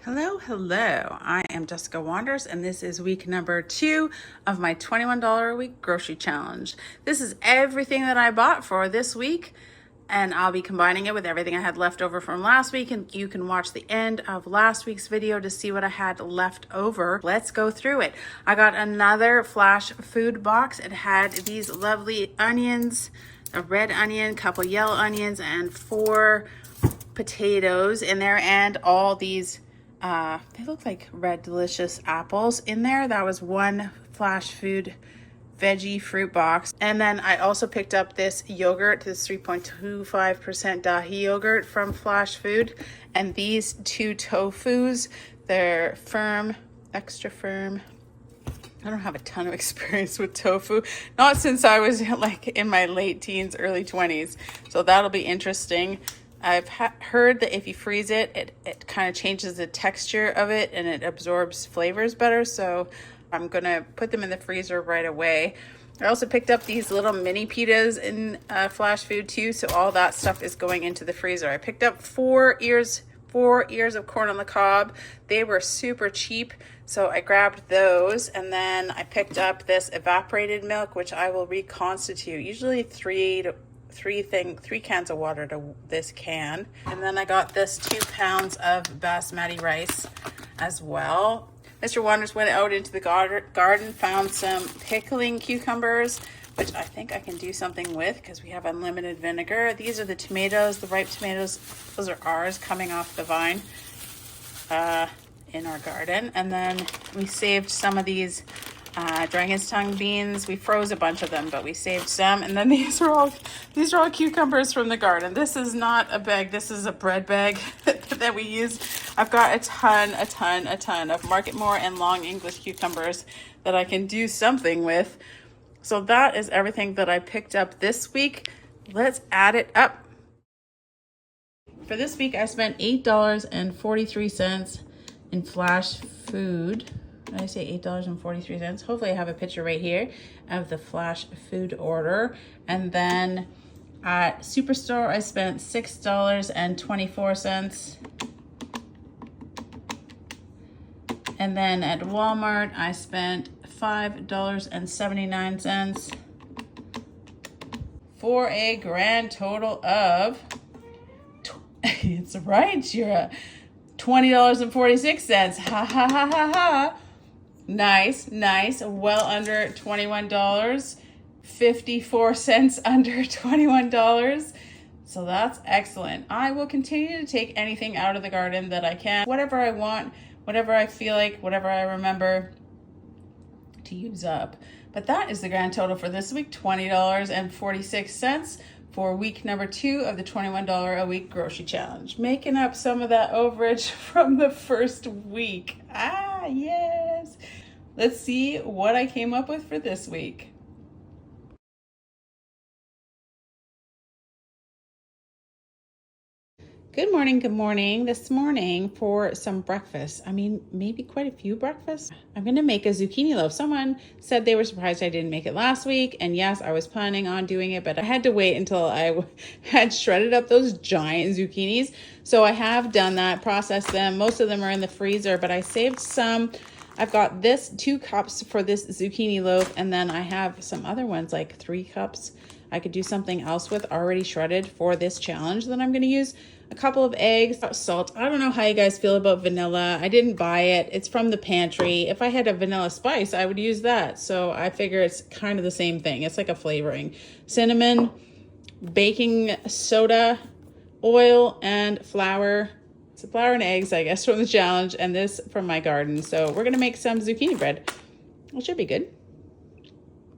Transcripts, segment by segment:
Hello. I am Jessica Wanders, and this is week number 2 of my $21 a week grocery challenge. This is everything that I bought for this week, and I'll be combining it with everything I had left over from last week, and you can watch the end of last week's video to see what I had left over. Let's go through it. I got another flash food box. It had these lovely onions, a red onion, couple yellow onions, and 4 potatoes in there, and all these they look like red delicious apples in there. That was one flash food veggie fruit box. And then I also picked up this yogurt, this 3.25% dahi yogurt from Flash Food, and these 2 tofus. They're firm, extra firm. I don't have a ton of experience with tofu, not since I was like in my late teens, early 20s. So that'll be interesting. I've heard that if you freeze it, it kind of changes the texture of it and it absorbs flavors better. So I'm gonna put them in the freezer right away. I also picked up these little mini pitas in Flash Food too. So all that stuff is going into the freezer. I picked up 4 ears of corn on the cob. They were super cheap, so I grabbed those. And then I picked up this evaporated milk, which I will reconstitute, usually 3 cans of water to this can. And then I got this 2 pounds of basmati rice as well. Mr. Wonders went out into the garden, found some pickling cucumbers, which I think I can do something with because we have unlimited vinegar. These are the tomatoes, the ripe tomatoes. Those are ours coming off the vine in our garden. And then we saved some of these dragon's tongue beans. We froze a bunch of them, but we saved some. And then these are all cucumbers from the garden. This is not a bag. This is a bread bag that we use. I've got a ton of Market More and long English cucumbers that I can do something with. So that is everything that I picked up this week. Let's add it up. For this week, I spent $8.43 in Flash Food. Did I say $8.43? Hopefully I have a picture right here of the Flash Food order. And then at Superstore, I spent $6.24. And then at Walmart, I spent $5.79 for a grand total of, it's right, Shira, $20.46. Ha ha ha ha ha. Nice. Well under $21. 54 cents under $21. So that's excellent. I will continue to take anything out of the garden that I can, whatever I want, whatever I feel like, whatever I remember to use up. But that is the grand total for this week, $20.46 for week number 2 of the $21 a week grocery challenge. Making up some of that overage from the first week. Yes. Let's see what I came up with for this week. Good morning. This morning for some breakfast, maybe quite a few breakfasts, I'm going to make a zucchini loaf. Someone said they were surprised I didn't make it last week. And yes, I was planning on doing it, but I had to wait until I had shredded up those giant zucchinis. So I have done that, processed them. Most of them are in the freezer, but I saved some. I've got this 2 cups for this zucchini loaf. And then I have some other ones, like 3 cups. I could do something else with already shredded for this challenge that I'm going to use. A couple of eggs, salt. I don't know how you guys feel about vanilla. I didn't buy it. It's from the Pantry. If I had a vanilla spice, I would use that. So I figure it's kind of the same thing. It's like a flavoring. Cinnamon, baking soda, oil, and flour. It's flour and eggs, I guess, from the challenge, and this from my garden. So we're going to make some zucchini bread. It should be good.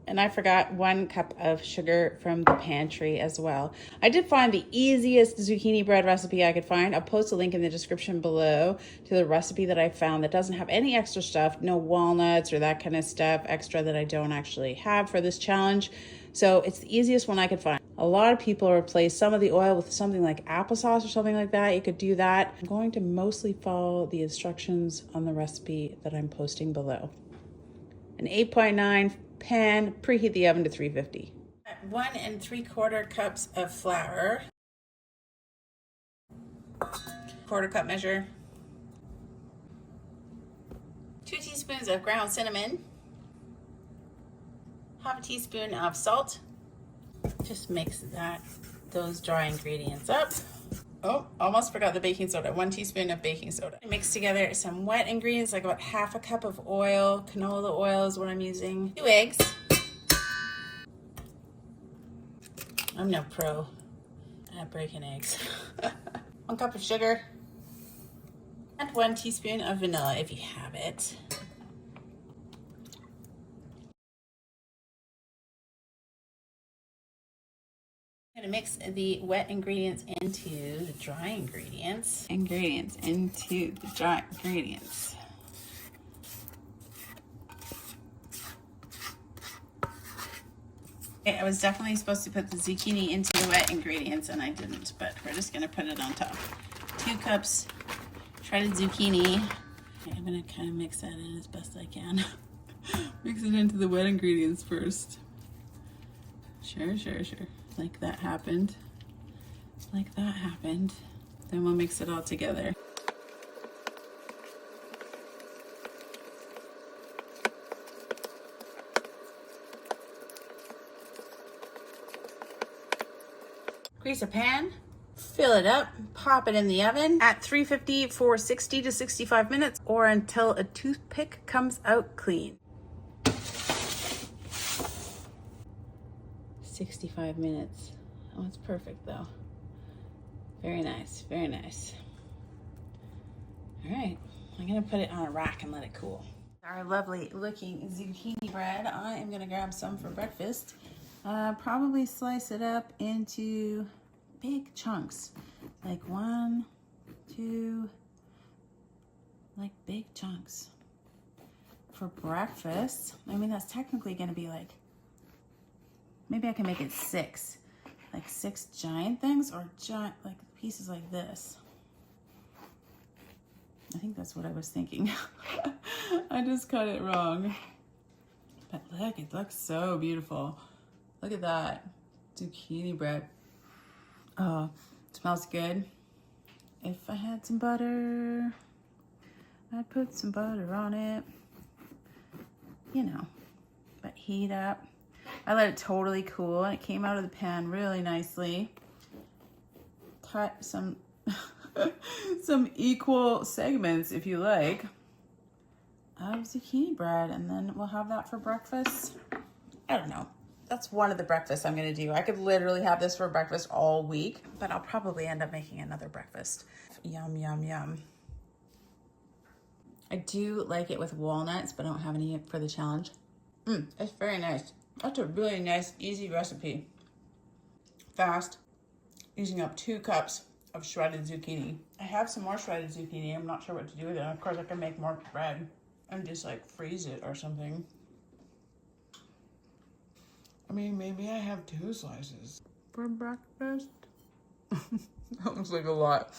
And I forgot 1 cup of sugar from the Pantry as well. I did find the easiest zucchini bread recipe I could find. I'll post a link in the description below to the recipe that I found that doesn't have any extra stuff, no walnuts or that kind of stuff extra that I don't actually have for this challenge. So it's the easiest one I could find. A lot of people replace some of the oil with something like applesauce or something like that. You could do that. I'm going to mostly follow the instructions on the recipe that I'm posting below. An 8.9 pan, preheat the oven to 350. 1 3/4 cups of flour, 1/4 cup measure, 2 teaspoons of ground cinnamon, half a teaspoon of salt. Just mix those dry ingredients up. Oh, almost forgot the baking soda. 1 teaspoon of baking soda. Mix together some wet ingredients, like about half a cup of oil. Canola oil is what I'm using. 2 eggs. I'm no pro at breaking eggs. 1 cup of sugar. And 1 teaspoon of vanilla if you have it. I'm gonna mix the wet ingredients into the dry ingredients. Okay, I was definitely supposed to put the zucchini into the wet ingredients and I didn't, but we're just gonna put it on top. 2 cups shredded zucchini. Okay, I'm gonna kind of mix that in as best I can. Mix it into the wet ingredients first. Sure. Like that happened. Then we'll mix it all together. Grease a pan, fill it up, pop it in the oven at 350 for 60 to 65 minutes or until a toothpick comes out clean. 65 minutes. Oh, it's perfect though. Very nice, very nice. All right, I'm gonna put it on a rack and let it cool. Our lovely looking zucchini bread. I am gonna grab some for breakfast. Probably slice it up into big chunks, like 1, 2, like big chunks for breakfast. I mean, that's technically gonna be like, maybe I can make it 6, like 6 giant things or giant, like pieces like this. I think that's what I was thinking. I just cut it wrong. But look, it looks so beautiful. Look at that zucchini bread. Oh, it smells good. If I had some butter, I'd put some butter on it. You know, but heat up. I let it totally cool and it came out of the pan really nicely. Cut some some equal segments, if you like, of zucchini bread, and then we'll have that for breakfast. I don't know. That's one of the breakfasts I'm gonna do. I could literally have this for breakfast all week, but I'll probably end up making another breakfast. Yum, yum, yum. I do like it with walnuts, but I don't have any for the challenge. It's very nice. That's a really nice, easy recipe. Fast, using up 2 cups of shredded zucchini. I have some more shredded zucchini. I'm not sure what to do with it. Of course, I can make more bread and just like freeze it or something. I mean, maybe I have 2 slices for breakfast. That looks like a lot.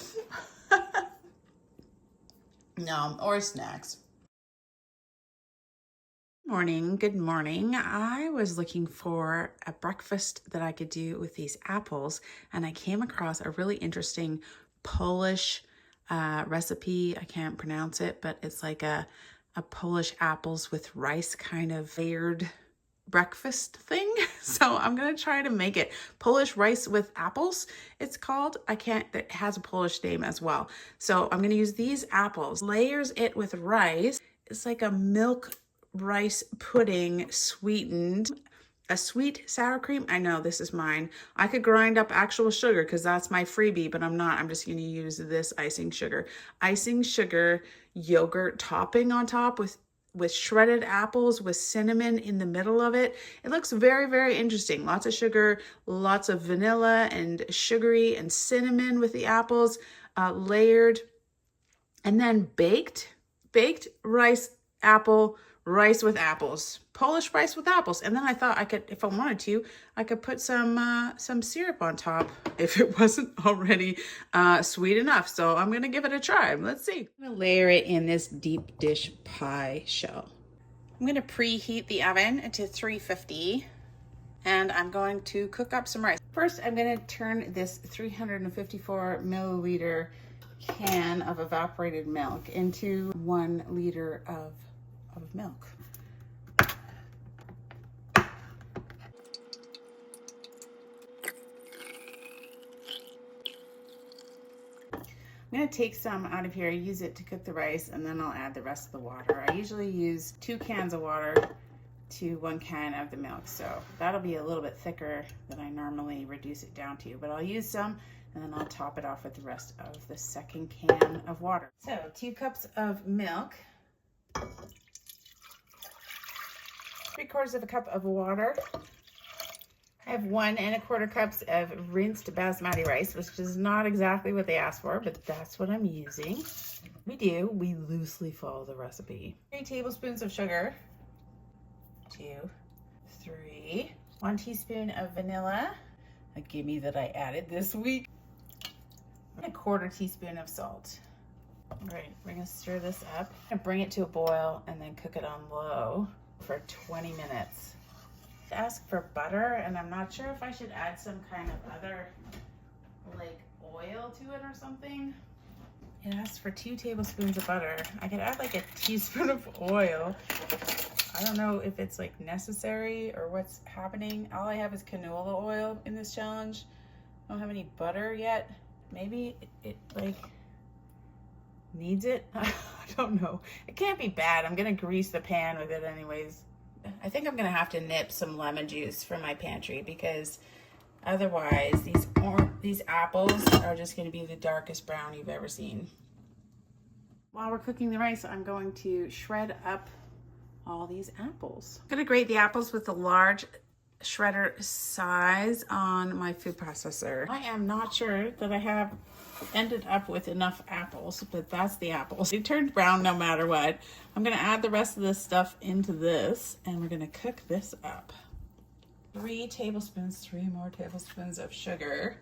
No, or snacks. Good morning. I was looking for a breakfast that I could do with these apples, and I came across a really interesting Polish recipe. I can't pronounce it, but it's like a Polish apples with rice kind of layered breakfast thing. So I'm gonna try to make it. Polish rice with apples, it's called. It has a Polish name as well. So I'm gonna use these apples, layers it with rice. It's like a milk rice pudding sweetened. A sweet sour cream. I know this is mine. I could grind up actual sugar because that's my freebie, but I'm not. I'm just going to use this icing sugar. Icing sugar yogurt topping on top with shredded apples with cinnamon in the middle of it. It looks very, very interesting. Lots of sugar, lots of vanilla and sugary and cinnamon with the apples, layered, and then baked rice with apples, Polish rice with apples. And then I thought I could, if I wanted to, I could put some syrup on top if it wasn't already sweet enough. So I'm gonna give it a try. Let's see. I'm gonna layer it in this deep dish pie shell. I'm gonna preheat the oven to 350 and I'm going to cook up some rice. First, I'm gonna turn this 354 milliliter can of evaporated milk into 1 liter of of milk. I'm gonna take some out of here, use it to cook the rice, and then I'll add the rest of the water. I usually use 2 cans of water to 1 can of the milk, so that'll be a little bit thicker than I normally reduce it down to, but I'll use some and then I'll top it off with the rest of the 2nd can of water. So 2 cups of milk, 3/4 cup of water. I have 1 1/4 cups of rinsed basmati rice, which is not exactly what they asked for, but that's what I'm using. We loosely follow the recipe. 3 tablespoons of sugar, 2, 3, 1 teaspoon of vanilla, a gimme that I added this week, and 1/4 teaspoon of salt. All right, we're gonna stir this up and bring it to a boil and then cook it on low for 20 minutes. Ask for butter, and I'm not sure if I should add some kind of other like oil to it or something. It asks for 2 tablespoons of butter. I could add like a teaspoon of oil. I don't know if it's like necessary or what's happening. All I have is canola oil in this challenge. I don't have any butter yet. Maybe it like needs it. I don't know. It can't be bad. I'm gonna grease the pan with it anyways. I think I'm gonna have to nip some lemon juice from my pantry because otherwise these apples are just gonna be the darkest brown you've ever seen. While we're cooking the rice, I'm going to shred up all these apples. I'm gonna grate the apples with a large shredder size on my food processor. I am not sure that I have ended up with enough apples, but that's the apples. They turned brown no matter what. I'm gonna add the rest of this stuff into this and we're gonna cook this up. 3 more tablespoons of sugar.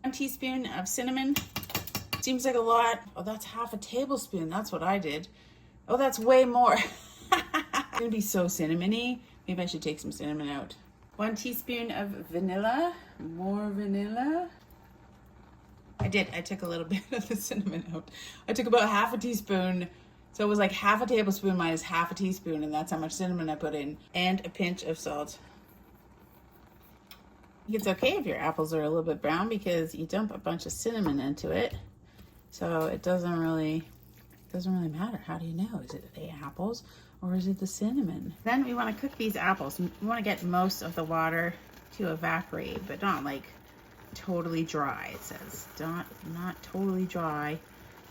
1 teaspoon of cinnamon. Seems like a lot. Oh, that's 1/2 tablespoon. That's what I did. Oh, that's way more. It's gonna be so cinnamony. Maybe I should take some cinnamon out. 1 teaspoon of vanilla. More vanilla. I took a little bit of the cinnamon out. I took about 1/2 teaspoon. So it was like 1/2 tablespoon minus 1/2 teaspoon, and that's how much cinnamon I put in. And a pinch of salt. It's okay if your apples are a little bit brown because you dump a bunch of cinnamon into it. So it doesn't really matter. How do you know? Is it the apples or is it the cinnamon? Then we want to cook these apples. We want to get most of the water to evaporate, but not like totally dry. It says not totally dry,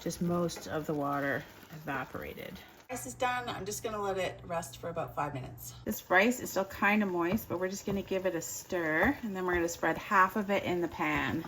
just most of the water evaporated. Rice is done. I'm just gonna let it rest for about 5 minutes. This rice is still kind of moist, but we're just gonna give it a stir, and then we're gonna spread half of it in the pan.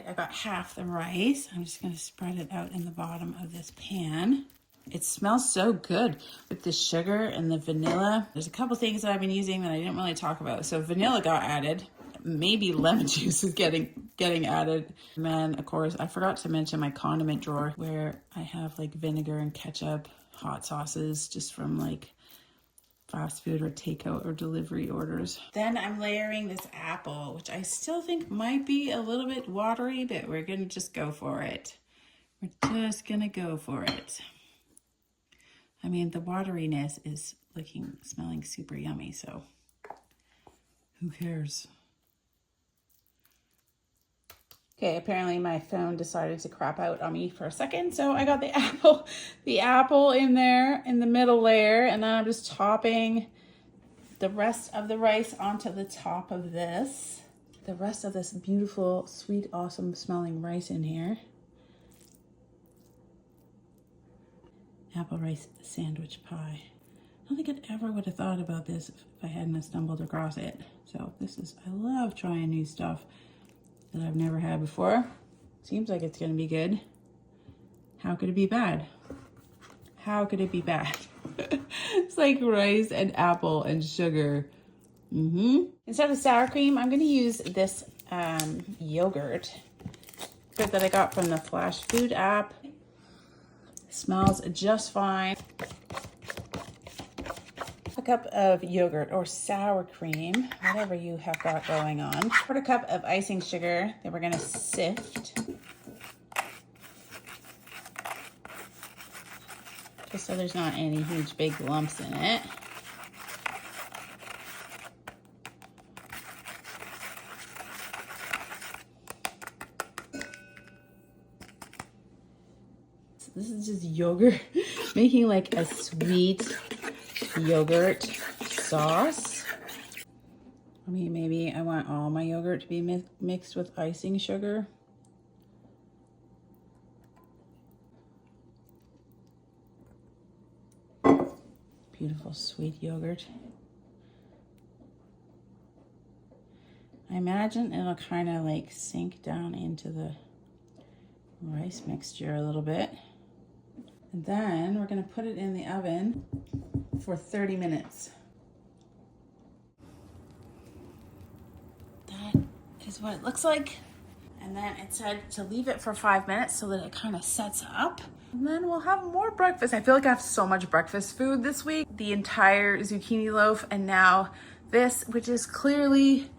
I got half the rice. I'm just gonna spread it out in the bottom of this pan. It smells so good with the sugar and the vanilla. There's a couple things that I've been using that I didn't really talk about. So vanilla got added. Maybe lemon juice is getting added. And then, of course, I forgot to mention my condiment drawer where I have like vinegar and ketchup, hot sauces just from like fast food or takeout or delivery orders. Then I'm layering this apple, which I still think might be a little bit watery, but we're gonna just go for it. We're just gonna go for it. I mean, the wateriness is smelling super yummy, so who cares? Okay, apparently my phone decided to crap out on me for a second, so I got the apple in there in the middle layer, and then I'm just topping the rest of the rice onto the top of this. The rest of this beautiful, sweet, awesome smelling rice in here. Apple rice sandwich pie. I don't think I ever would have thought about this if I hadn't stumbled across it. So I love trying new stuff that I've never had before. Seems like it's gonna be good. How could it be bad? How could it be bad? It's like rice and apple and sugar. Instead of sour cream, I'm gonna use this yogurt that I got from the Flash Food app. Smells just fine. A cup of yogurt or sour cream, whatever you have got going on. 1/4 cup of icing sugar that we're gonna sift. just so there's not any huge big lumps in it. So this is just yogurt, making like a sweet yogurt sauce. I mean, maybe I want all my yogurt to be mixed with icing sugar. Beautiful sweet yogurt. I imagine it'll kind of like sink down into the rice mixture a little bit. And then we're gonna put it in the oven for 30 minutes. That is what it looks like. And then it said to leave it for 5 minutes so that it kind of sets up. And then we'll have more breakfast. I feel like I have so much breakfast food this week. The entire zucchini loaf and now this, which is clearly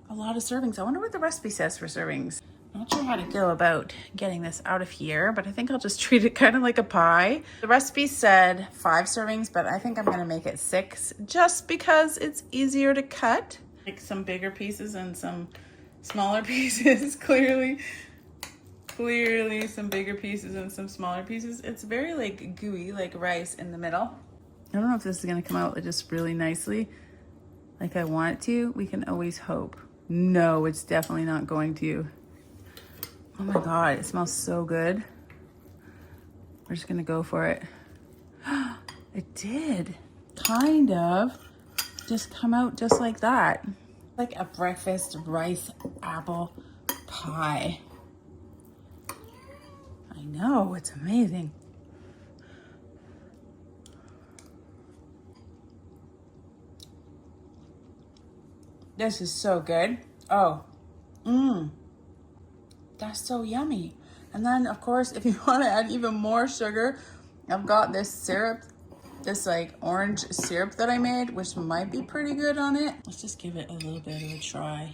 a lot of servings. I wonder what the recipe says for servings. Not sure how to go about getting this out of here, but I think I'll just treat it kind of like a pie. The recipe said 5 servings, but I think I'm gonna make it 6 just because it's easier to cut. Like some bigger pieces and some smaller pieces, clearly some bigger pieces and some smaller pieces. It's very like gooey, like rice in the middle. I don't know if this is gonna come out just really nicely like I want it to. We can always hope. No, it's definitely not going to. Oh my God, it smells so good. We're just gonna go for it. It did kind of just come out just like that. Like a breakfast rice apple pie. I know, it's amazing. This is so good. Oh, that's so yummy. And then of course, if you want to add even more sugar, I've got this syrup, this like orange syrup that I made, which might be pretty good on it. Let's just give it a little bit of a try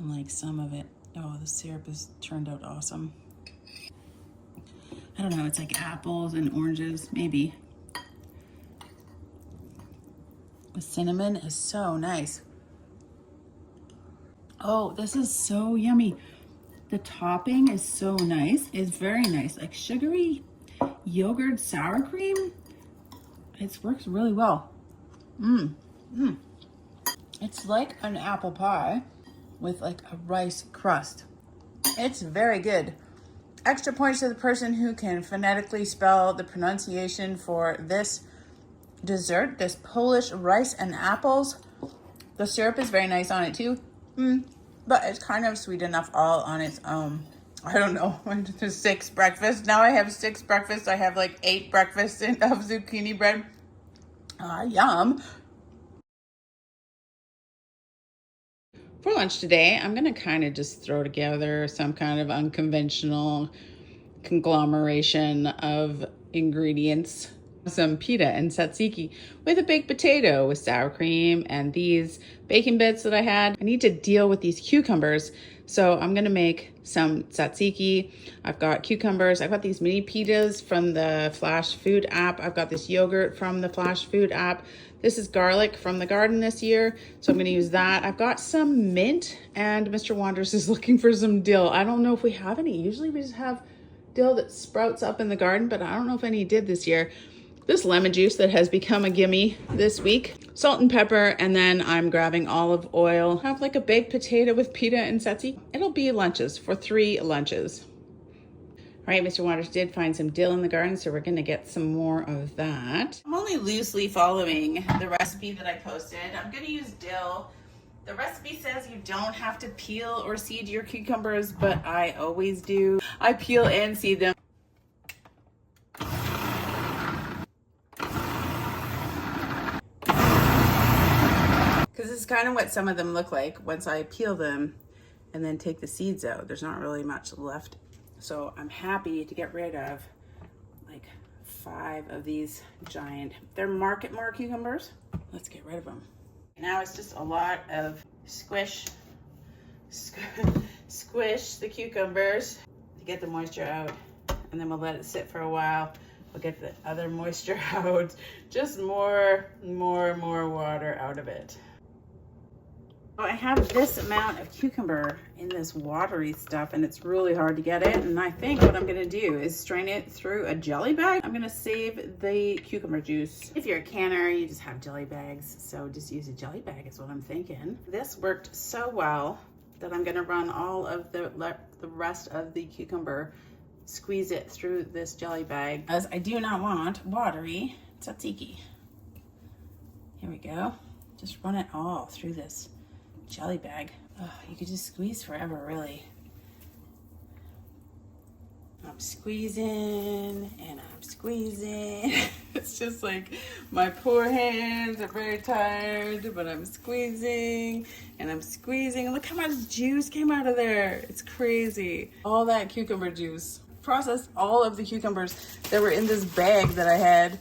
on like some of it. Oh, the syrup has turned out awesome. I don't know, it's like apples and oranges, maybe. The cinnamon is so nice. Oh, this is so yummy. The topping is so nice. It's very nice, like sugary yogurt sour cream. It works really well. It's like an apple pie with like a rice crust. It's very good. Extra points to the person who can phonetically spell the pronunciation for this dessert, this Polish rice and apples. The syrup is very nice on it too. But it's kind of sweet enough all on its own. I don't know, 6 breakfasts. Now I have 6 breakfasts. I have like 8 breakfasts of zucchini bread. Yum. For lunch today, I'm gonna kind of just throw together some kind of unconventional conglomeration of ingredients. Some pita and tzatziki with a baked potato with sour cream and these bacon bits that I had. I need to deal with these cucumbers, so I'm gonna make some tzatziki. I've got cucumbers. I've got these mini pitas from the Flash Food app. I've got this yogurt from the Flash Food app. This is garlic from the garden this year, so I'm gonna use that. I've got some mint, and Mr. Wanders is looking for some dill. I don't know if we have any. Usually we just have dill that sprouts up in the garden, but I don't know if any did this year. This lemon juice that has become a gimme this week, salt and pepper, and then I'm grabbing olive oil. I have like a baked potato with pita and tzatziki. It'll be lunches for 3 lunches. All right, Mr. Waters did find some dill in the garden, so we're gonna get some more of that. I'm only loosely following the recipe that I posted. I'm gonna use dill. The recipe says you don't have to peel or seed your cucumbers, but I always do. I peel and seed them. Because this is kind of what some of them look like once I peel them and then take the seeds out. There's not really much left. So I'm happy to get rid of like 5 of these giant, they're Market Mart cucumbers. Let's get rid of them. Now it's just a lot of squish the cucumbers to get the moisture out. And then we'll let it sit for a while. We'll get the other moisture out. Just more water out of it. I have this amount of cucumber in this watery stuff and it's really hard to get it. And I think what I'm gonna do is strain it through a jelly bag. I'm gonna save the cucumber juice. If you're a canner, you just have jelly bags. So just use a jelly bag is what I'm thinking. This worked so well that I'm gonna run all of the rest of the cucumber, squeeze it through this jelly bag, as I do not want watery tzatziki. Here we go. Just run it all through this jelly bag. Oh, you could just squeeze forever, really. I'm squeezing and I'm squeezing. It's just like my poor hands are very tired, but I'm squeezing and I'm squeezing. Look how much juice came out of there. It's crazy. All that cucumber juice. Processed all of the cucumbers that were in this bag that I had.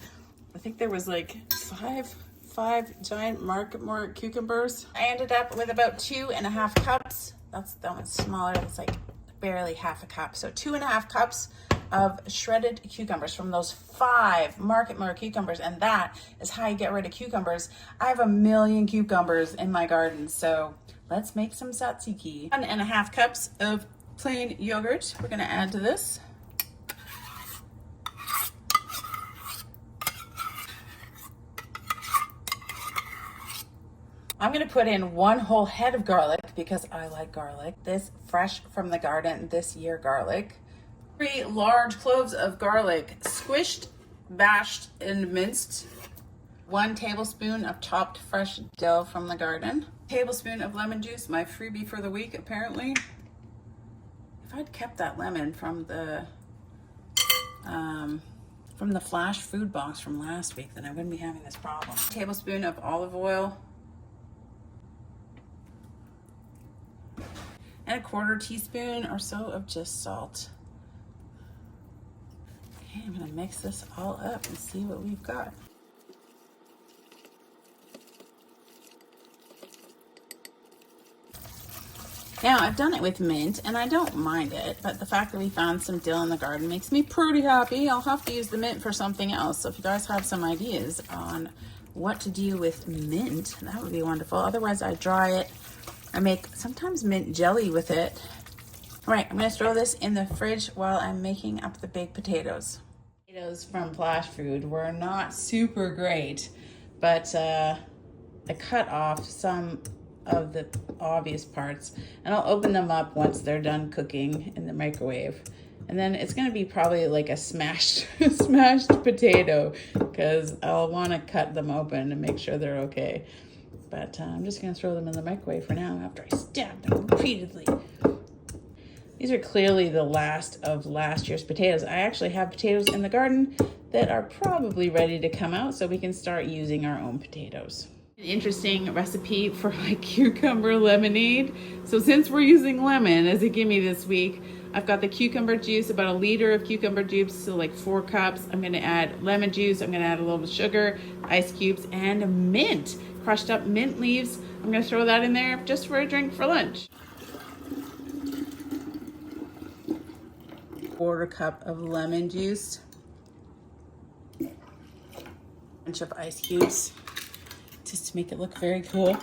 I think there was like five giant Market Mart cucumbers. I ended up with about 2.5 cups. That one's smaller. It's like barely half a cup. So 2.5 cups of shredded cucumbers from those 5 Market Mart cucumbers. And that is how you get rid of cucumbers. I have 1 million cucumbers in my garden. So let's make some tzatziki. 1.5 cups of plain yogurt we're gonna add to this. I'm gonna put in 1 whole head of garlic because I like garlic. This fresh from the garden this year garlic. 3 large cloves of garlic, squished, bashed, and minced. 1 tablespoon of chopped fresh dill from the garden. Tablespoon of lemon juice, my freebie for the week apparently. If I'd kept that lemon from the flash food box from last week, then I wouldn't be having this problem. Tablespoon of olive oil. And 1/4 teaspoon or so of just salt. Okay, I'm gonna mix this all up and see what we've got. Now, I've done it with mint and I don't mind it, but the fact that we found some dill in the garden makes me pretty happy. I'll have to use the mint for something else. So if you guys have some ideas on what to do with mint, that would be wonderful. Otherwise, I dry it. I make sometimes mint jelly with it. All right, I'm gonna throw this in the fridge while I'm making up the baked potatoes. Potatoes from Flash Food were not super great, but I cut off some of the obvious parts and I'll open them up once they're done cooking in the microwave. And then it's gonna be probably like a smashed potato because I'll wanna cut them open and make sure they're okay. But I'm just gonna throw them in the microwave for now after I stab them repeatedly. These are clearly the last of last year's potatoes. I actually have potatoes in the garden that are probably ready to come out so we can start using our own potatoes. An interesting recipe for my cucumber lemonade. So since we're using lemon as a gimme this week, I've got the cucumber juice, about 1 liter of cucumber juice, so like 4 cups. I'm gonna add lemon juice, I'm gonna add a little bit of sugar, ice cubes, and mint. Crushed up mint leaves. I'm gonna throw that in there just for a drink for lunch. 1/4 cup of lemon juice. A bunch of ice cubes, just to make it look very cool.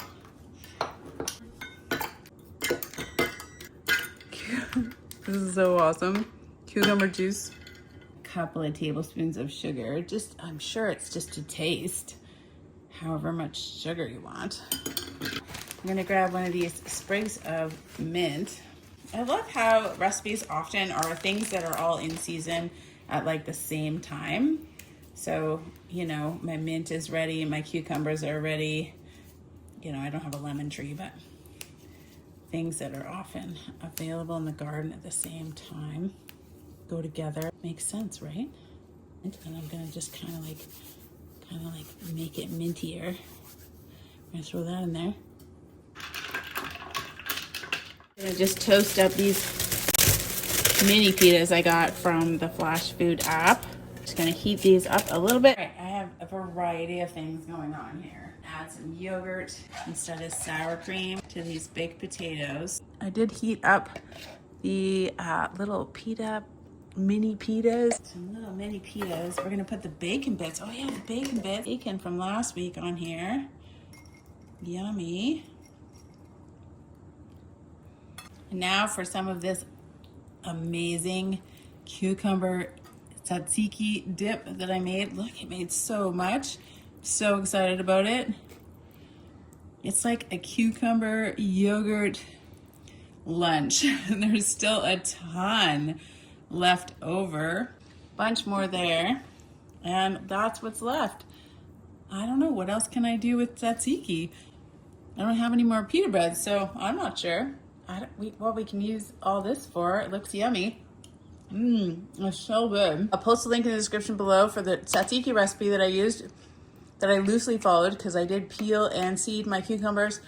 This is so awesome. Cucumber juice. A couple of tablespoons of sugar. I'm sure it's just to taste. However much sugar you want. I'm gonna grab one of these sprigs of mint. I love how recipes often are things that are all in season at like the same time. So, you know, my mint is ready, my cucumbers are ready. You know, I don't have a lemon tree, but things that are often available in the garden at the same time go together. Makes sense, right? And then I'm gonna just kind of like make it mintier. I'm gonna throw that in there. I'm gonna just toast up these mini pitas I got from the Flash Food app. Just gonna heat these up a little bit. All right, I have a variety of things going on here. Add some yogurt instead of sour cream to these baked potatoes. I did heat up the little pita mini pitas. Some little mini pitas. We're gonna put the bacon bits. Oh yeah, the bacon bits. Bacon from last week on here. Yummy. And now for some of this amazing cucumber tzatziki dip that I made. Look, it made so much. So excited about it. It's like a cucumber yogurt lunch. There's still a ton left over. Bunch more there. And that's what's left. I don't know, what else can I do with tzatziki? I don't have any more pita bread, so I'm not sure. What we can use all this for. It looks yummy. It's so good. I'll post a link in the description below for the tzatziki recipe that I used, that I loosely followed because I did peel and seed my cucumbers.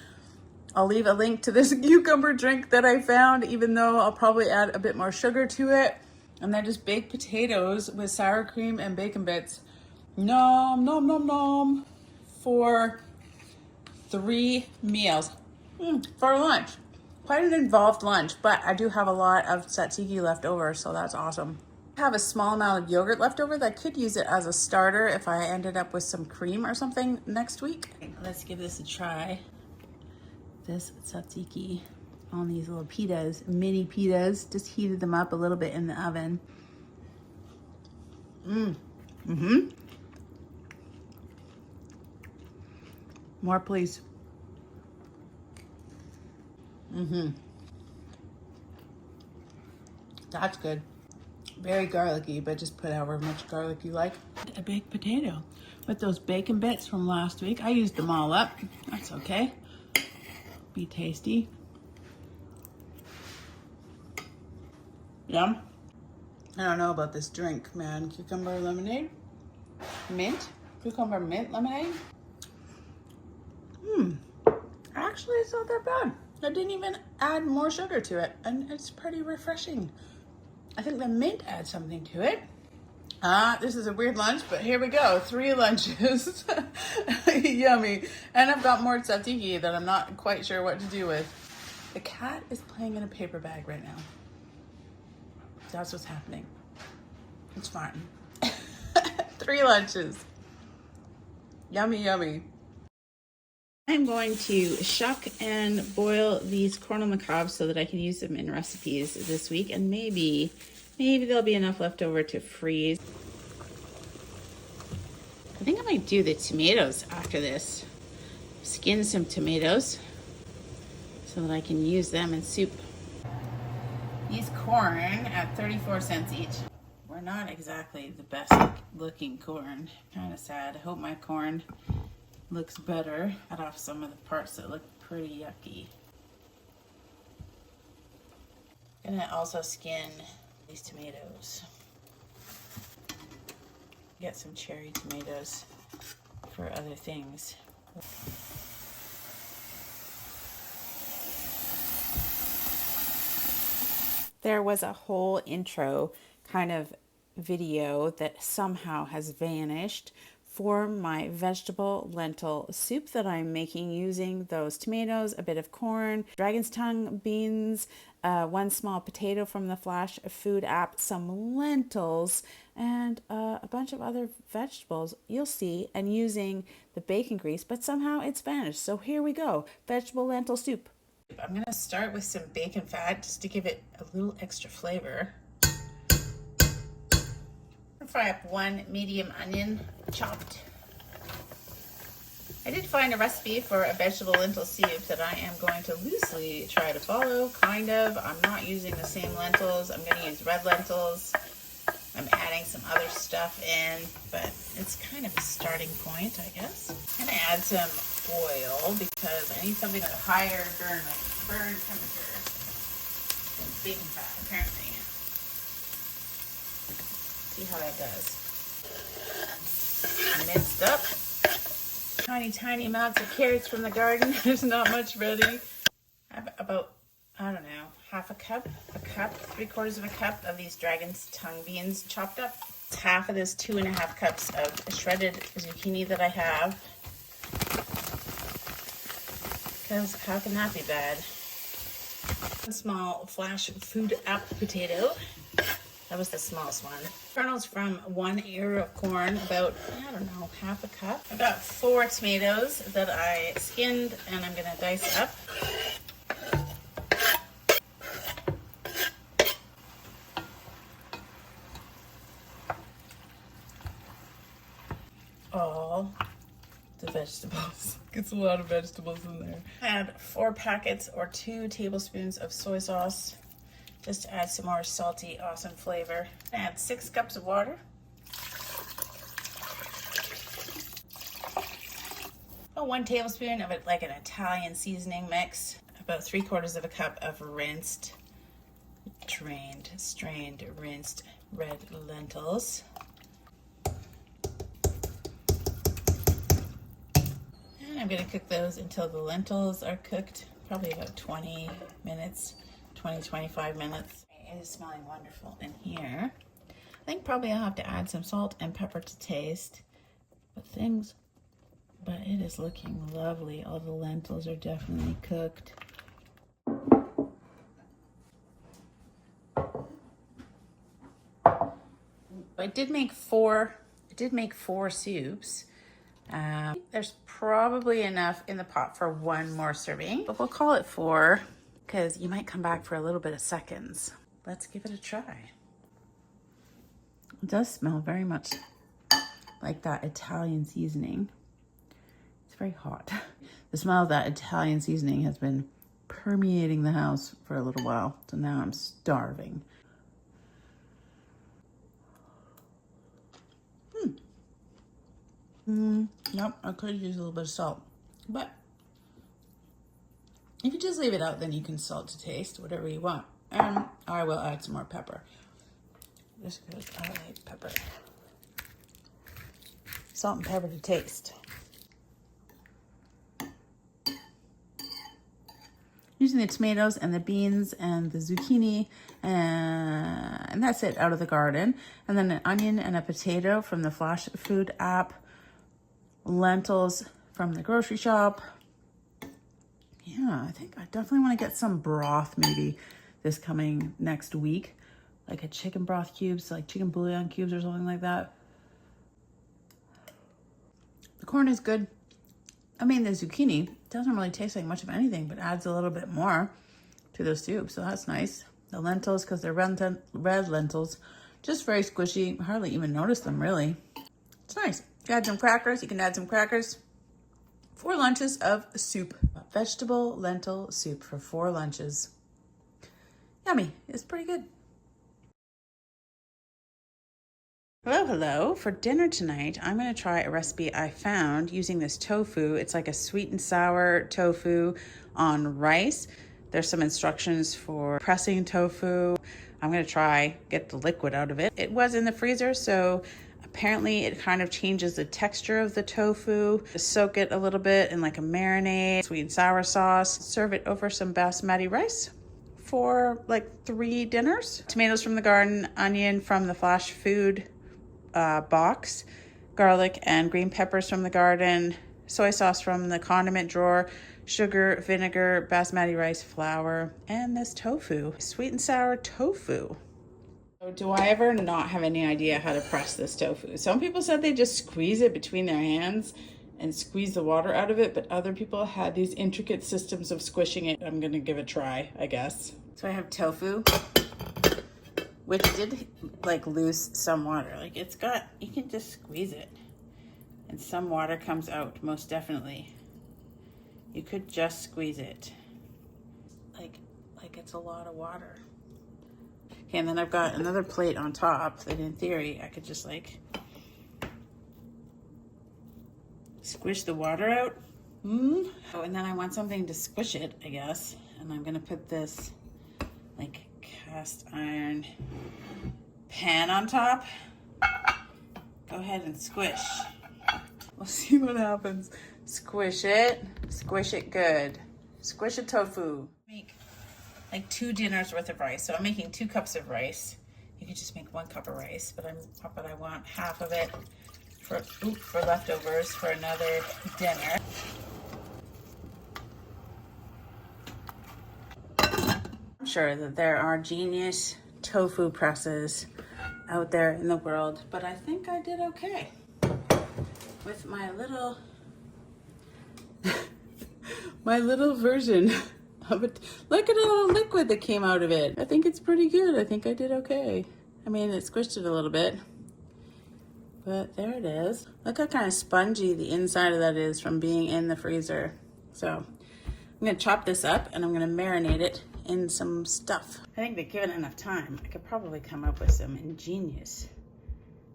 I'll leave a link to this cucumber drink that I found, even though I'll probably add a bit more sugar to it. And then just baked potatoes with sour cream and bacon bits. Nom, nom, nom, nom. For 3 meals. For lunch. Quite an involved lunch, but I do have a lot of tzatziki left over, so that's awesome. I have a small amount of yogurt left over that I could use it as a starter if I ended up with some cream or something next week. Let's give this a try. This tzatziki on these little pitas, mini pitas, just heated them up a little bit in the oven. More, please. That's good. Very garlicky, but just put however much garlic you like. A baked potato with those bacon bits from last week. I used them all up. That's okay. Be tasty. Yum. I don't know about this drink, man. Cucumber lemonade? Mint? Cucumber mint lemonade? Actually, it's not that bad. I didn't even add more sugar to it, and it's pretty refreshing. I think the mint adds something to it. This is a weird lunch, but here we go. 3 lunches. Yummy. And I've got more tzatziki that I'm not quite sure what to do with. The cat is playing in a paper bag right now. That's what's happening. It's fine. 3 lunches. Yummy, yummy. I'm going to shuck and boil these corn on the cob so that I can use them in recipes this week, and maybe there'll be enough left over to freeze. I think I might do the tomatoes after this. Skin some tomatoes so that I can use them in soup. These corn at 34 cents each. We're not exactly the best looking corn. Kind of sad. I hope my corn looks better. Cut off some of the parts that look pretty yucky. Gonna also skin these tomatoes. Get some cherry tomatoes for other things. There was a whole intro kind of video that somehow has vanished for my vegetable lentil soup that I'm making using those tomatoes, a bit of corn, dragon's tongue beans, 1 small potato from the Flash Food app, some lentils, and a bunch of other vegetables you'll see, and using the bacon grease, but somehow it's vanished. So here we go, vegetable lentil soup. I'm gonna start with some bacon fat just to give it a little extra flavor. Fry up 1 medium onion, chopped. I did find a recipe for a vegetable lentil soup that I am going to loosely try to follow, kind of. I'm not using the same lentils. I'm going to use red lentils. I'm adding some other stuff in, but it's kind of a starting point, I guess. I'm going to add some oil because I need something with a higher burn temperature than bacon fat, apparently. See how that does. Minced up. Tiny amounts of carrots from the garden. There's not much ready. I have about, I don't know, half a cup, 3/4 of a cup of these dragon's tongue beans chopped up. It's half of this 2.5 cups of shredded zucchini that I have. Because how can that be bad? A small Flash Food app potato. That was the smallest one. Kernels from 1 ear of corn, about, I don't know, half a cup. I got 4 tomatoes that I skinned and I'm gonna dice up. All the vegetables. Gets a lot of vegetables in there. I had 4 packets or 2 tablespoons of soy sauce, just to add some more salty, awesome flavor. Add 6 cups of water. About 1 tablespoon of it, like an Italian seasoning mix. About 3/4 of a cup of rinsed, drained, strained, rinsed red lentils. And I'm gonna cook those until the lentils are cooked, probably about 20 minutes, 20-25 minutes. It is smelling wonderful in here. I think probably I'll have to add some salt and pepper to taste, but it is looking lovely. All the lentils are definitely cooked. I did make 4 soups. There's probably enough in the pot for 1 more serving, but we'll call it 4 because you might come back for a little bit of seconds. Let's give it a try. It does smell very much like that Italian seasoning. It's very hot. The smell of that Italian seasoning has been permeating the house for a little while, so now I'm starving. Nope, I could use a little bit of salt, but if you just leave it out, then you can salt to taste, whatever you want. And I will add some more pepper, just because I like pepper. Salt and pepper to taste. Using the tomatoes and the beans and the zucchini, and that's it, out of the garden. And then an onion and a potato from the Flash Food app. Lentils from the grocery shop. Yeah, I think I definitely want to get some broth maybe this coming next week. Like a chicken broth cubes, like chicken bouillon cubes or something like that. The corn is good. I mean, the zucchini doesn't really taste like much of anything, but adds a little bit more to the soup, so that's nice. The lentils, because they're red lentils, just very squishy. Hardly even notice them, really. It's nice. You add some crackers. You can add some crackers. 4 lunches of soup. Vegetable lentil soup for 4 lunches. Yummy. It's pretty good. Hello, hello. For dinner tonight, I'm going to try a recipe I found using this tofu. It's like a sweet and sour tofu on rice. There's some instructions for pressing tofu. I'm going to get the liquid out of it. It was in the freezer, so apparently it kind of changes the texture of the tofu. Soak it a little bit in like a marinade, sweet and sour sauce. Serve it over some basmati rice for like 3 dinners. Tomatoes from the garden, onion from the Flash Food box, garlic and green peppers from the garden, soy sauce from the condiment drawer, sugar, vinegar, basmati rice flour, and this tofu, sweet and sour tofu. So do I ever not have any idea how to press this tofu? Some people said they just squeeze it between their hands and squeeze the water out of it, but other people had these intricate systems of squishing it. I'm gonna give it a try, I guess. So I have tofu, which did like lose some water. Like you can just squeeze it and some water comes out, most definitely. You could just squeeze it. Like it's a lot of water. Okay, and then I've got another plate on top that in theory I could just like squish the water out. Oh, and then I want something to squish it, I guess. And I'm gonna put this like cast iron pan on top. Go ahead and squish. We'll see what happens. Squish it good. Squish a tofu. Make like 2 dinners worth of rice. So I'm making 2 cups of rice. You could just make 1 cup of rice, but I want half of it for leftovers for another dinner. I'm sure that there are genius tofu presses out there in the world, but I think I did okay with my little my little version of it. Look at all the liquid that came out of it. I think it's pretty good. I think I did okay. I mean, it squished it a little bit, but there it is. Look how kind of spongy the inside of that is from being in the freezer. So I'm gonna chop this up and I'm gonna marinate it in some stuff. I think that given enough time, I could probably come up with some ingenious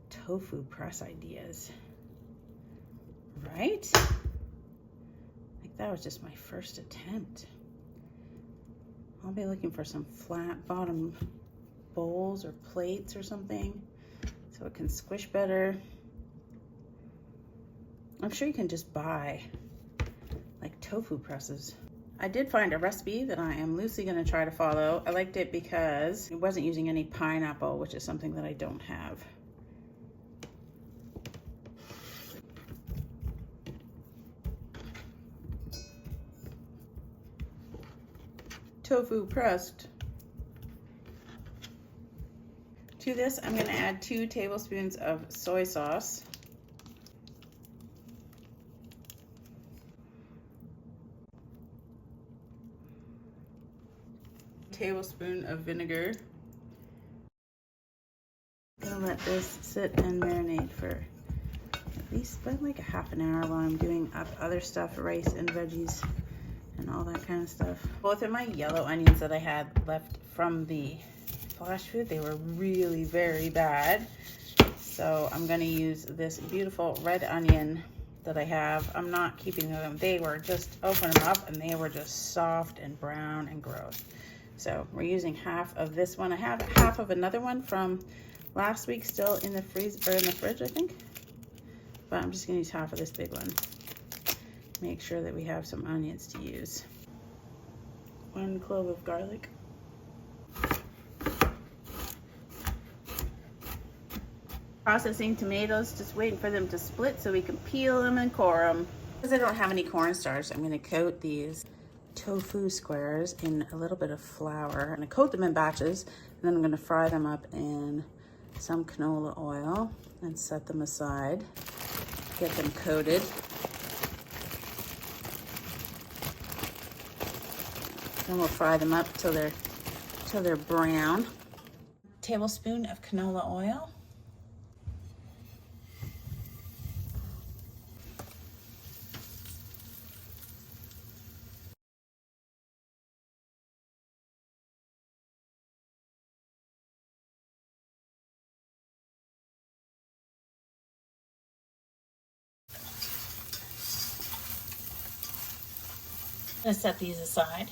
tofu press ideas, right? Like that was just my first attempt. I'll be looking for some flat bottom bowls or plates or something so it can squish better. I'm sure you can just buy like tofu presses. I did find a recipe that I am loosely going to try to follow. I liked it because it wasn't using any pineapple, which is something that I don't have. Tofu pressed. To this, I'm going to add 2 tablespoons of soy sauce. Tablespoon of vinegar. I'm gonna let this sit and marinate for at least about like a half an hour while I'm doing up other stuff, rice and veggies and all that kind of stuff. Both of my yellow onions that I had left from the flash food, they were really very bad. So I'm gonna use this beautiful red onion that I have. I'm not keeping them. They were just, open them up and they were just soft and brown and gross. So we're using half of this one. I have half of another one from last week still in the freezer, or in the fridge, I think. But I'm just gonna use half of this big one. Make sure that we have some onions to use. 1 clove of garlic. Processing tomatoes, just waiting for them to split so we can peel them and core them. Because I don't have any cornstarch, I'm gonna coat these tofu squares in a little bit of flour. I'm gonna coat them in batches, and then I'm gonna fry them up in some canola oil and set them aside, get them coated. Then we'll fry them up till they're brown. Tablespoon of canola oil. I'm gonna set these aside.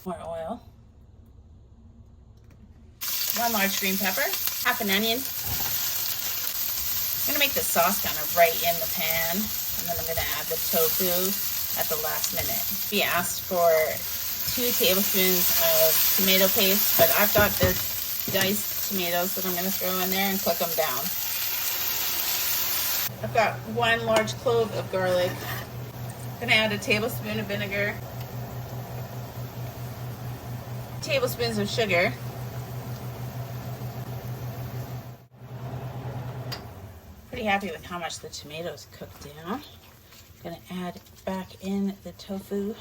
More oil. 1 large green pepper, half an onion. I'm gonna make the sauce kind of right in the pan, and then I'm gonna add the tofu at the last minute. We asked for 2 tablespoons of tomato paste, but I've got this diced tomatoes that I'm gonna throw in there and cook them down. I've got 1 large clove of garlic. I'm gonna add a tablespoon of vinegar, tablespoons of sugar, pretty happy with how much the tomatoes cooked down. I'm gonna add back in the tofu.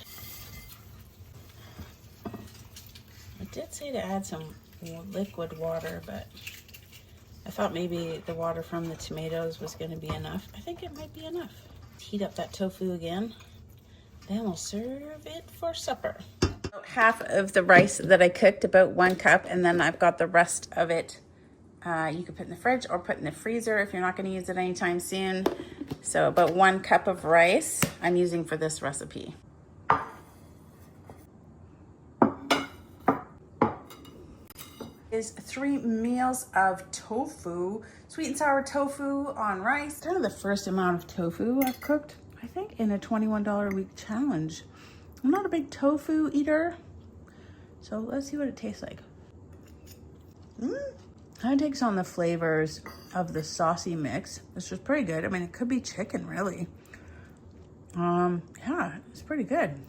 I did say to add some liquid water, but I thought maybe the water from the tomatoes was gonna be enough. I think it might be enough. Heat up that tofu again, then we'll serve it for supper. Half of the rice that I cooked, about 1 cup, and then I've got the rest of it. You could put in the fridge or put in the freezer if you're not going to use it anytime soon. So about 1 cup of rice I'm using for this recipe. Is 3 meals of tofu, sweet and sour tofu on rice. Kind of the first amount of tofu I've cooked, I think, in a $21 a week challenge. I'm not a big tofu eater, so let's see what it tastes like. Kind of takes on the flavors of the saucy mix, which is pretty good. I mean, it could be chicken, really. Yeah, it's pretty good.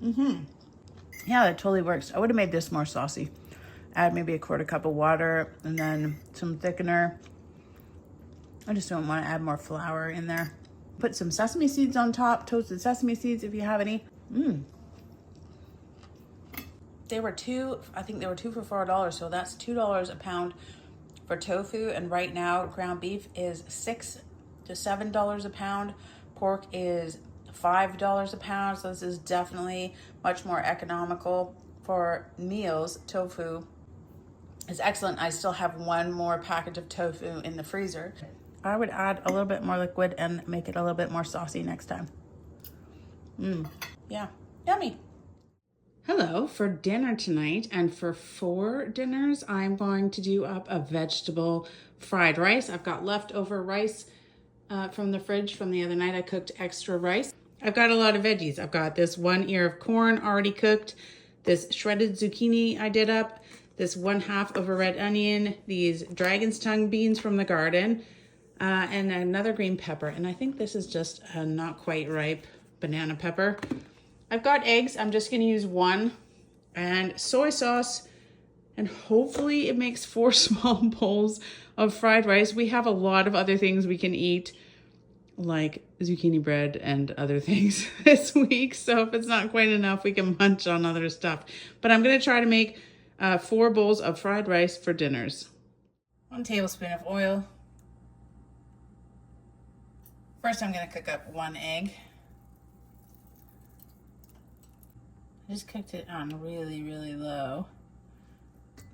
Yeah, that totally works. I would have made this more saucy. Add maybe a quarter cup of water and then some thickener. I just don't want to add more flour in there. Put some sesame seeds on top, toasted sesame seeds if you have any. They were I think they were two for $4, so that's $2 a pound for tofu. And right now, ground beef is $6 to $7 a pound. Pork is $5 a pound, so this is definitely much more economical for meals. Tofu is excellent. I still have one more package of tofu in the freezer. I would add a little bit more liquid and make it a little bit more saucy next time. Yeah, yummy. Hello, for dinner tonight and for 4 dinners, I'm going to do up a vegetable fried rice. I've got leftover rice from the fridge from the other night. I cooked extra rice. I've got a lot of veggies. I've got this 1 ear of corn already cooked, this shredded zucchini I did up, this 1/2 of a red onion, these dragon's tongue beans from the garden, and another green pepper. And I think this is just a not quite ripe banana pepper. I've got eggs. I'm just going to use 1 and soy sauce, and hopefully it makes 4 small bowls of fried rice. We have a lot of other things we can eat, like zucchini bread and other things this week. So if it's not quite enough, we can munch on other stuff. But I'm going to try to make 4 bowls of fried rice for dinners. 1 tablespoon of oil. First, I'm going to cook up 1 egg. I just cooked it on really, really low,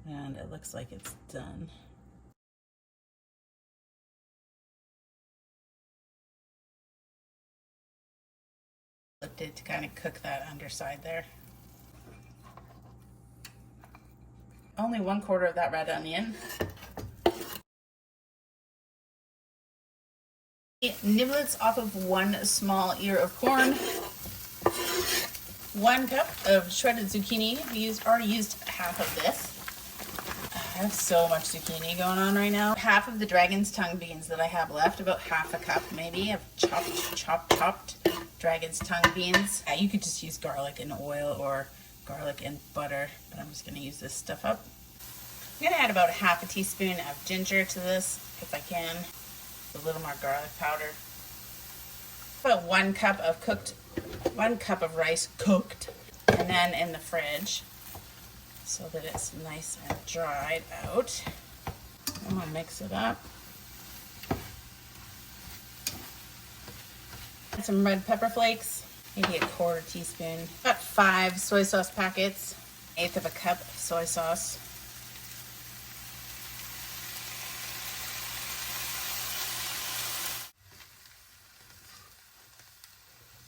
and it looks like it's done. Flipped it to kind of cook that underside there. Only 1/4 of that red onion. Niblets off of 1 small ear of corn. 1 cup of shredded zucchini. Already used 1/2 of this. I have so much zucchini going on right now. 1/2 of the dragon's tongue beans that I have left, about 1/2 a cup maybe of chopped dragon's tongue beans. You could just use garlic and oil or garlic and butter, but I'm just gonna use this stuff up. I'm gonna add about 1/2 teaspoon of ginger to this if I can. A little more garlic powder. About 1 cup of rice cooked, and then in the fridge so that it's nice and dried out. I'm gonna mix it up. Add some red pepper flakes, maybe 1/4 teaspoon. About 5 soy sauce packets, 1/8 of a cup of soy sauce.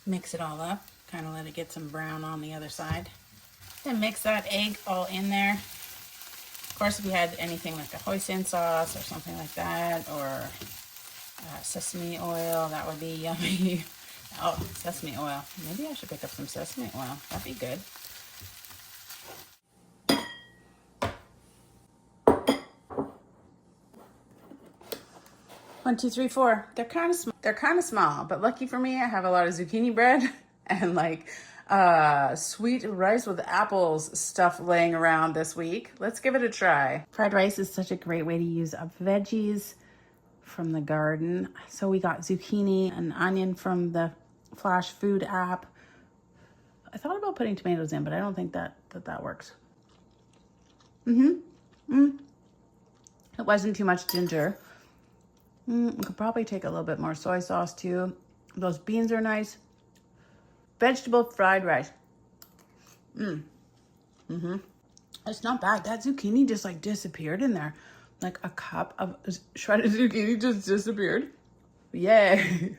Mix it all up, kind of let it get some brown on the other side. Then mix that egg all in there. Of course, if you had anything like a hoisin sauce or something like that, or sesame oil, that would be yummy. Oh, sesame oil. Maybe I should pick up some sesame oil. That'd be good. One, two, three, 4. They're kind of small, but lucky for me, I have a lot of zucchini bread and like sweet rice with apples stuff laying around this week. Let's give it a try. Fried rice is such a great way to use up veggies from the garden. So we got zucchini and onion from the Flash Food app. I thought about putting tomatoes in, but I don't think that works. It wasn't too much ginger. We could probably take a little bit more soy sauce too. Those beans are nice. Vegetable fried rice. It's not bad. That zucchini just like disappeared in there. Like a cup of shredded zucchini just disappeared. Yay.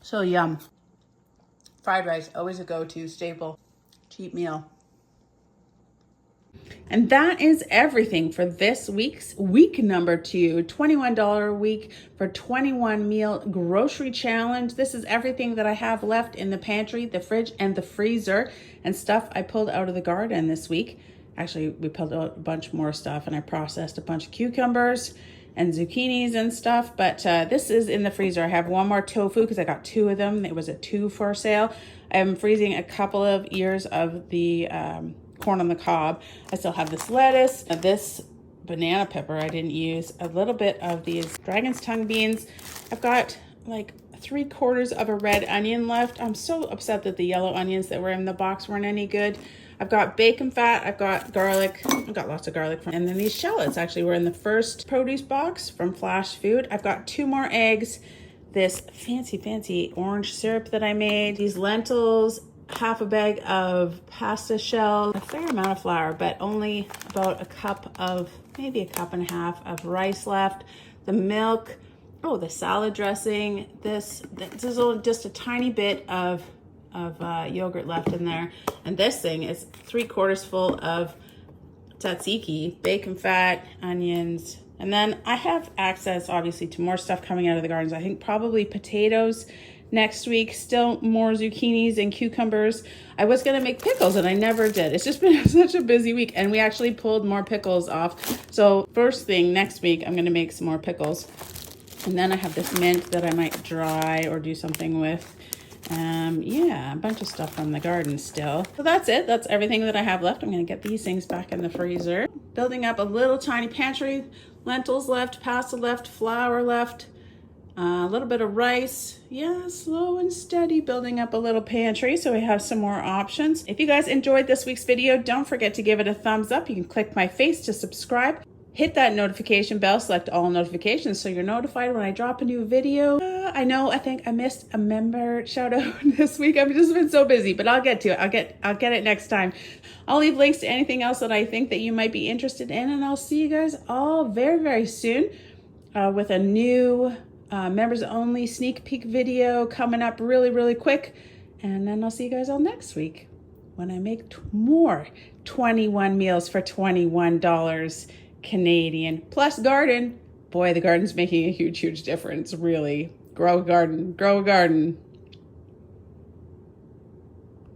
So yum. Fried rice, always a go-to staple. Cheap meal. And that is everything for this week's week number 2, $21 a week for 21 meal grocery challenge. This is everything that I have left in the pantry, the fridge, and the freezer, and stuff I pulled out of the garden this week. Actually, we pulled out a bunch more stuff, and I processed a bunch of cucumbers and zucchinis and stuff. But this is in the freezer. I have one more tofu because I got 2 of them. It was a 2 for sale. I'm freezing a couple of ears of the corn on the cob. I still have this lettuce, this banana pepper I didn't use, a little bit of these dragon's tongue beans. I've got like 3/4 of a red onion left. I'm so upset that the yellow onions that were in the box weren't any good. I've got bacon fat, I've got garlic, I've got lots of garlic. And then these shallots actually were in the first produce box from Flash Food. I've got 2 more eggs, this fancy orange syrup that I made, these lentils, half a bag of pasta shells, a fair amount of flour, but only about a cup of, maybe a cup and a half of rice left, the milk, oh, the salad dressing, this is just a tiny bit of yogurt left in there. And this thing is 3/4 full of tzatziki, bacon fat, onions. And then I have access, obviously, to more stuff coming out of the gardens. I think probably potatoes next week, still more zucchinis and cucumbers. I was gonna make pickles and I never did. It's just been such a busy week, and we actually pulled more pickles off. So first thing next week, I'm gonna make some more pickles. And then I have this mint that I might dry or do something with. Yeah, a bunch of stuff from the garden still. So that's it. That's everything that I have left. I'm going to get these things back in the freezer. Building up a little tiny pantry. Lentils left, pasta left, flour left, a little bit of rice. Yeah, slow and steady building up a little pantry so we have some more options. If you guys enjoyed this week's video, don't forget to give it a thumbs up. You can click my face to subscribe. Hit that notification bell, select all notifications so you're notified when I drop a new video. I think I missed a member shout out this week. I've just been so busy, but I'll get to it. I'll get it next time. I'll leave links to anything else that I think that you might be interested in, and I'll see you guys all very soon with a new members only sneak peek video coming up really quick. And then I'll see you guys all next week when I make more 21 meals for $21 Canadian plus garden. Boy, the garden's making a huge difference, really. Grow a garden.